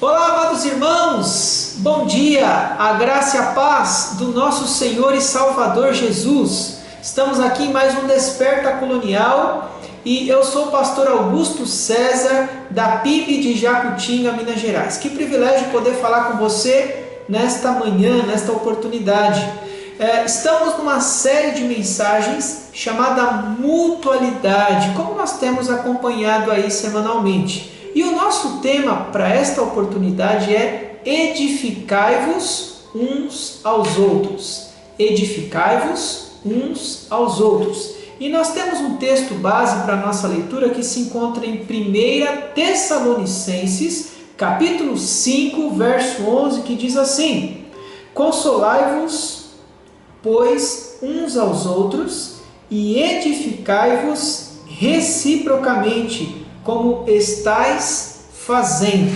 Olá, amados irmãos, bom dia, a graça e a paz do nosso Senhor e Salvador Jesus. Estamos aqui em mais um Desperta Colonial e eu sou o pastor Augusto César da PIB de Jacutinga, Minas Gerais. Que privilégio poder falar com você nesta manhã, nesta oportunidade. Estamos numa série de mensagens chamada Mutualidade, como nós temos acompanhado aí semanalmente. E o nosso tema para esta oportunidade é edificai-vos uns aos outros. Edificai-vos uns aos outros. E nós temos um texto base para a nossa leitura que se encontra em 1 Tessalonicenses, capítulo 5, verso 11, que diz assim: Consolai-vos, pois, uns aos outros e edificai-vos reciprocamente, como estáis fazendo.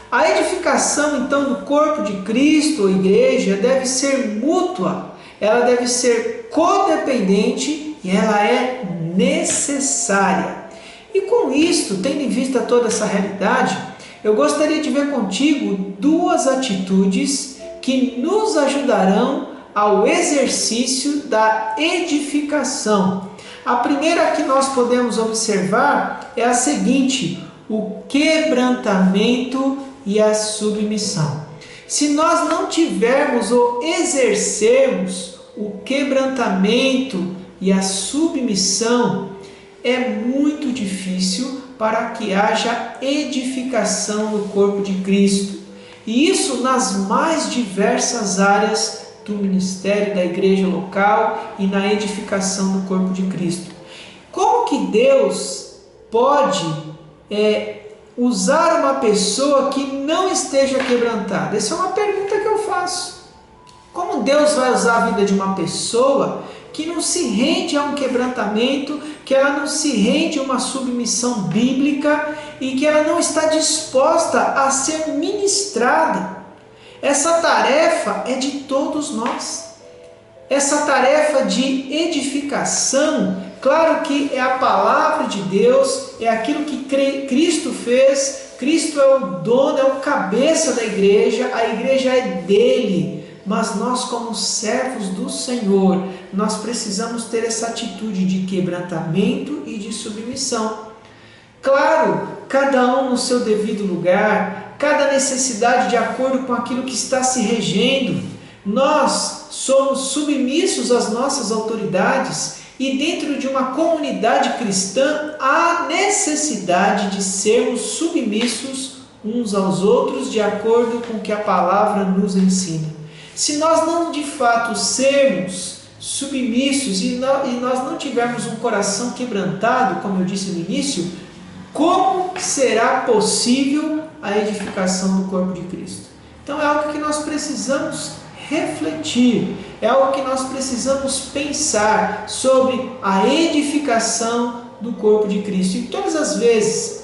A edificação, então, do corpo de Cristo, ou igreja, deve ser mútua, ela deve ser codependente e ela é necessária. E com isto, tendo em vista toda essa realidade, eu gostaria de ver contigo duas atitudes que nos ajudarão ao exercício da edificação. A primeira que nós podemos observar é a seguinte: o quebrantamento e a submissão. Se nós não tivermos ou exercermos o quebrantamento e a submissão, é muito difícil para que haja edificação no corpo de Cristo. E isso nas mais diversas áreas do ministério da igreja local e na edificação do corpo de Cristo. Como que Deus pode usar uma pessoa que não esteja quebrantada? Essa é uma pergunta que eu faço. Como Deus vai usar a vida de uma pessoa que não se rende a um quebrantamento, que ela não se rende a uma submissão bíblica e que ela não está disposta a ser ministrada? Essa tarefa é de todos nós. Essa tarefa de edificação, claro que é a palavra de Deus, é aquilo que Cristo fez. Cristo é o dono, é o cabeça da igreja, a igreja é dele. Mas nós, como servos do Senhor, nós precisamos ter essa atitude de quebrantamento e de submissão. Claro, cada um no seu devido lugar, cada necessidade de acordo com aquilo que está se regendo. Nós somos submissos às nossas autoridades e dentro de uma comunidade cristã há necessidade de sermos submissos uns aos outros de acordo com o que a palavra nos ensina. Se nós não de fato sermos submissos e nós não tivermos um coração quebrantado, como eu disse no início, como será possível a edificação do corpo de Cristo? Então é algo que nós precisamos refletir, é algo que nós precisamos pensar sobre a edificação do corpo de Cristo. E todas as vezes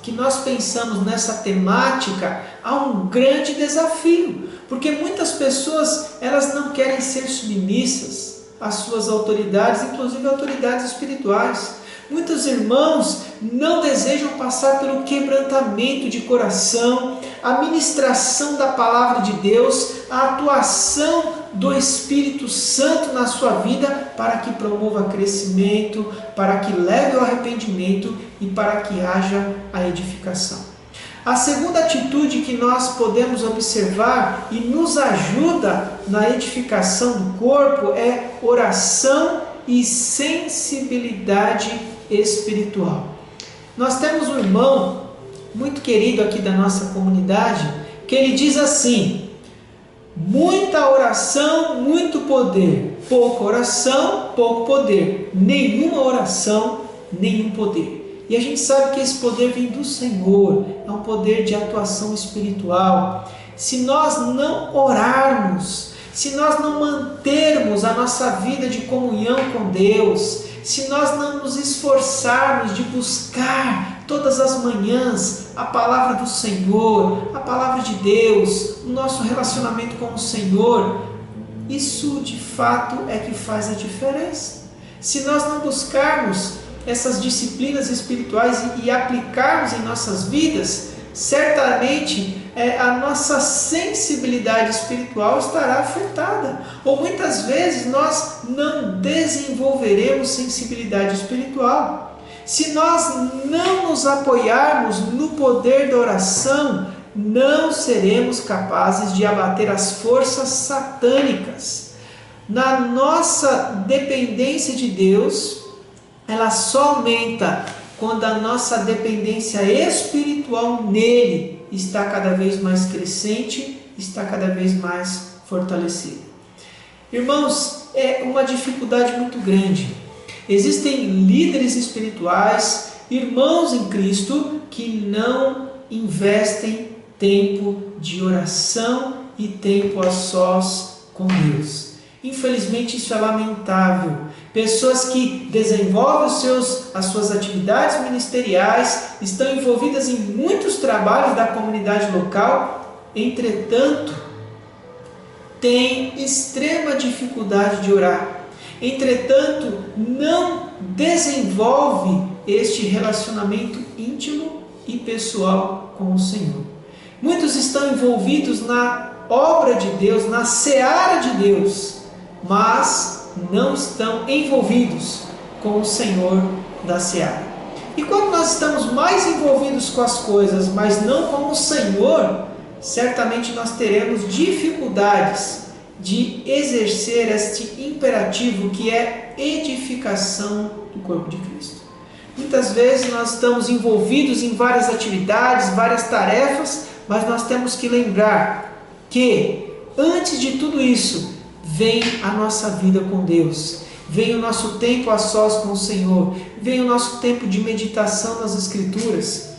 que nós pensamos nessa temática, há um grande desafio, porque muitas pessoas elas não querem ser submissas às suas autoridades, inclusive autoridades espirituais. Muitos irmãos não desejam passar pelo quebrantamento de coração, a ministração da palavra de Deus, a atuação do Espírito Santo na sua vida para que promova crescimento, para que leve ao arrependimento e para que haja a edificação. A segunda atitude que nós podemos observar e nos ajuda na edificação do corpo é oração e sensibilidade espiritual. Nós temos um irmão muito querido aqui da nossa comunidade que ele diz assim: muita oração, muito poder, pouca oração, pouco poder, nenhuma oração, nenhum poder. E a gente sabe que esse poder vem do Senhor, é um poder de atuação espiritual. Se nós não orarmos, se nós não mantermos a nossa vida de comunhão com Deus, se nós não nos esforçarmos de buscar todas as manhãs a palavra do Senhor, a palavra de Deus, o nosso relacionamento com o Senhor, isso de fato é que faz a diferença. Se nós não buscarmos essas disciplinas espirituais e aplicarmos em nossas vidas, certamente a nossa sensibilidade espiritual estará afetada. Ou muitas vezes nós não desenvolveremos sensibilidade espiritual. Se nós não nos apoiarmos no poder da oração, não seremos capazes de abater as forças satânicas. Na nossa dependência de Deus, ela só aumenta quando a nossa dependência espiritual nele está cada vez mais crescente, está cada vez mais fortalecida. Irmãos, é uma dificuldade muito grande. Existem líderes espirituais, irmãos em Cristo, que não investem tempo de oração e tempo a sós com Deus. Infelizmente isso é lamentável. Pessoas que desenvolvem as suas atividades ministeriais, estão envolvidas em muitos trabalhos da comunidade local, entretanto, têm extrema dificuldade de orar. Entretanto, não desenvolve este relacionamento íntimo e pessoal com o Senhor. Muitos estão envolvidos na obra de Deus, na seara de Deus, mas não estão envolvidos com o Senhor da seara. E quando nós estamos mais envolvidos com as coisas, mas não com o Senhor, certamente nós teremos dificuldades de exercer este imperativo que é edificação do corpo de Cristo. Muitas vezes nós estamos envolvidos em várias atividades, várias tarefas, mas nós temos que lembrar que antes de tudo isso vem a nossa vida com Deus, vem o nosso tempo a sós com o Senhor, vem o nosso tempo de meditação nas Escrituras.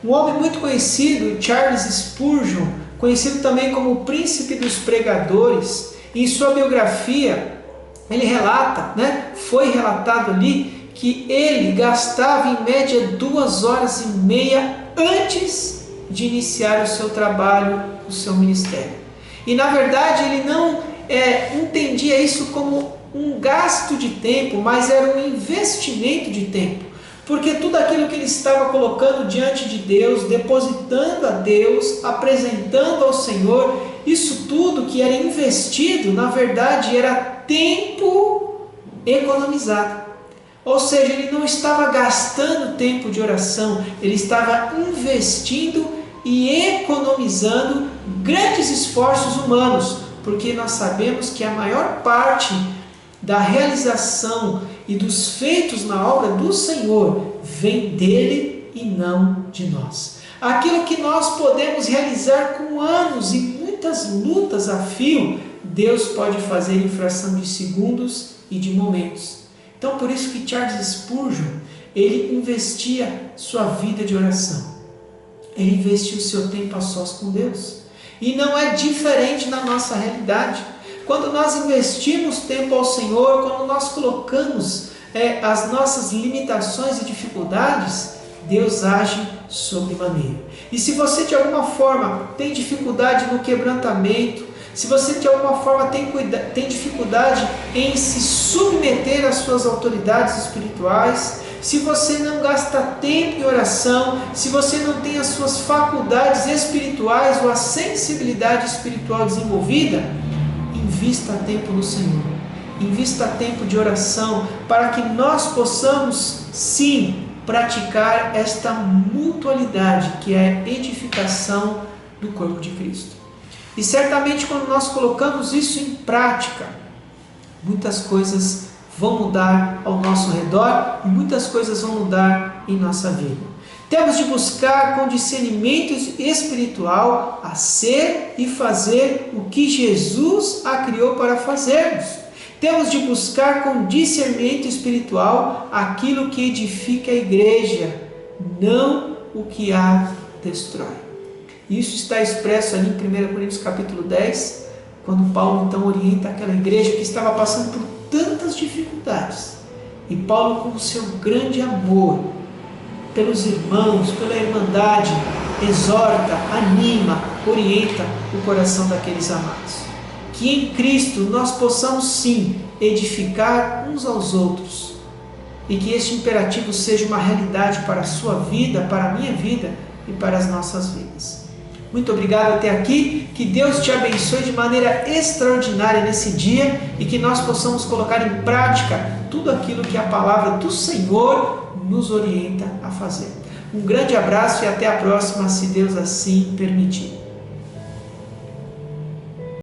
Um homem muito conhecido, Charles Spurgeon, conhecido também como o príncipe dos pregadores, em sua biografia, ele relata, foi relatado ali, que ele gastava em média 2h30 antes de iniciar o seu trabalho, o seu ministério. E na verdade ele não entendia isso como um gasto de tempo, mas era um investimento de tempo. Porque tudo aquilo que ele estava colocando diante de Deus, depositando a Deus, apresentando ao Senhor, isso tudo que era investido, na verdade, era tempo economizado. Ou seja, ele não estava gastando tempo de oração, ele estava investindo e economizando grandes esforços humanos, porque nós sabemos que a maior parte da realização e dos feitos na obra do Senhor vem dele e não de nós. Aquilo que nós podemos realizar com anos e muitas lutas a fio, Deus pode fazer em fração de segundos e de momentos. Então por isso que Charles Spurgeon, ele investia sua vida de oração. Ele investiu seu tempo a sós com Deus. E não é diferente na nossa realidade. Quando nós investimos tempo ao Senhor, quando nós colocamos as nossas limitações e dificuldades, Deus age sobremaneira. E se você de alguma forma tem dificuldade no quebrantamento, se você de alguma forma tem dificuldade em se submeter às suas autoridades espirituais, se você não gasta tempo em oração, se você não tem as suas faculdades espirituais ou a sensibilidade espiritual desenvolvida, invista tempo no Senhor, invista tempo de oração, para que nós possamos sim praticar esta mutualidade que é a edificação do corpo de Cristo. E certamente quando nós colocamos isso em prática, muitas coisas vão mudar ao nosso redor e muitas coisas vão mudar em nossa vida. Temos de buscar com discernimento espiritual a ser e fazer o que Jesus a criou para fazermos. Temos de buscar com discernimento espiritual aquilo que edifica a igreja, não o que a destrói. Isso está expresso ali em 1 Coríntios capítulo 10, quando Paulo então orienta aquela igreja que estava passando por tantas dificuldades. E Paulo, com o seu grande amor pelos irmãos, pela irmandade, exorta, anima, orienta o coração daqueles amados. Que em Cristo nós possamos sim edificar uns aos outros, e que este imperativo seja uma realidade para a sua vida, para a minha vida e para as nossas vidas. Muito obrigado até aqui, que Deus te abençoe de maneira extraordinária nesse dia e que nós possamos colocar em prática tudo aquilo que a palavra do Senhor nos orienta a fazer. Um grande abraço e até a próxima, se Deus assim permitir.